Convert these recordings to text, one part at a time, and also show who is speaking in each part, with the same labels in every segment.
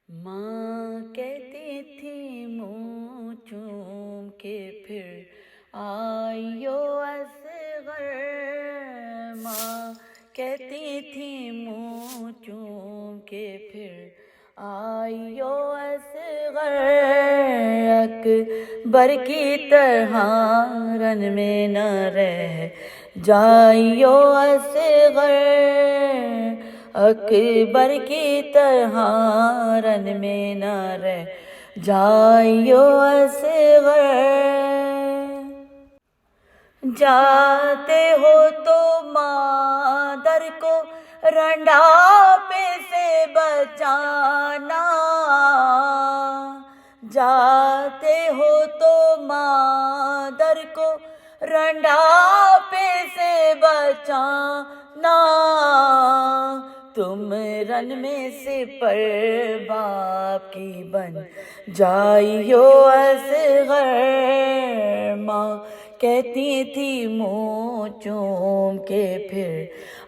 Speaker 1: ماں کہتی تھی منہ چوم کے پھر آئیو اصغر، ماں کہتی تھی منہ چوم کے پھر آئیو اصغر، اکبر کی طرح رن میں نہ رہ جائیو اصغر، اکبر کی طرح رن میں نہ رہ جائیو اصغر، جاتے ہو تو مادر کو رنڈاپے سے بچانا، جاتے ہو تو مادر کو رنڈاپے سے بچانا، تم رن میں سے پر باپ کی بن جائیو اصغر، ماں کہتی تھی منہ چوم کے پھر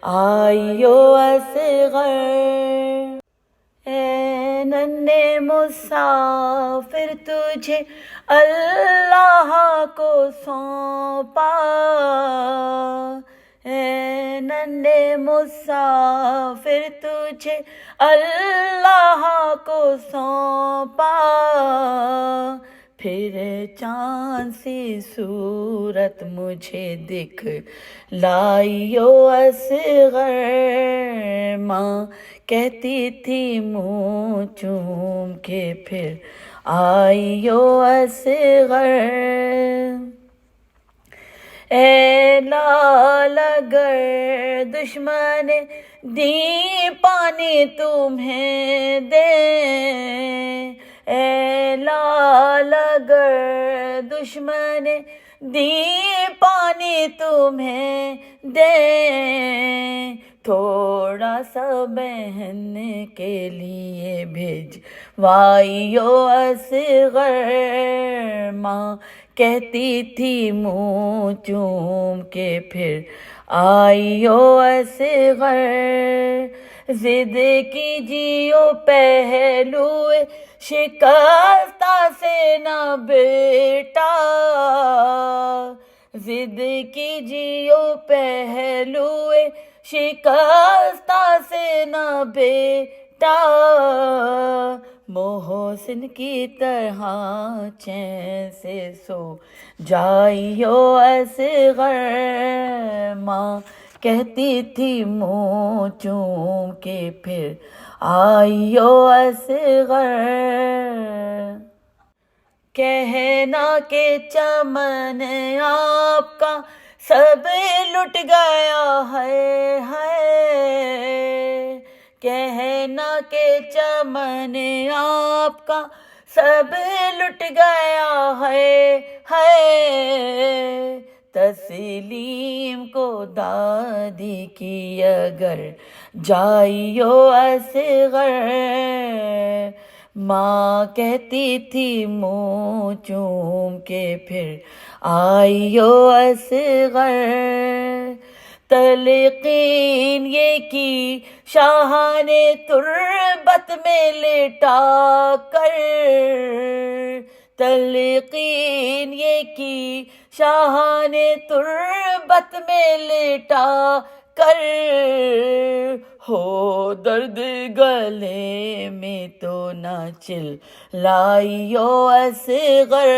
Speaker 1: آئیو اصغر، اے ننھے مسافر تجھے اللہ کو سونپا، اے ننھے مسافر تجھے اللہ کو سونپا، پھر چاند سی صورت مجھے دکھ لائیو اصغر، ماں کہتی تھی منہ چوم کے پھر آئیو اصغر، اے لال اگر دشمن دی پانی تمہیں دیں، اے لال اگر دشمن دی پانی تمہیں دیں، تھوڑا سا بہن کے لیے بھجوائیو اصغر، ماں کہتی تھی منہ چوم کے پھر آئیو اصغر، ضد کیجیو پہلو شکستہ سے نہ بیٹا، ضد کیجیو پہلو شکستہ سے نہ بیٹا، محسن کی طرح چین سے سو جائیو اصغر، ماں کہتی تھی منہ چوم کے پھر آئیو اصغر، کہنا کہ چمن آپ کا سب لٹ گیا ہے، کہنا کہ چمن آپ کا سب لٹ گیا ہے، تسلیم کو دادی کی اگر جائیو اصغر، ماں کہتی تھی منہ چوم کے پھر آئیو اصغر، تلقین یہ کی شاہ نے تربت میں لٹا کر، تلقین یہ کی شاہ نے تربت میں لٹا کر، ہو درد گلے میں تو نہ چلائیو اصغر،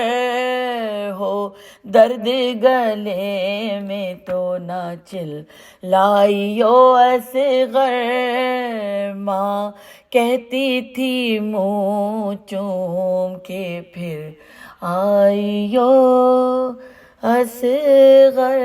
Speaker 1: ہو درد گلے میں تو نہ چلائیو اصغر، ماں کہتی تھی منہ چوم کے پھر آئیو اصغر۔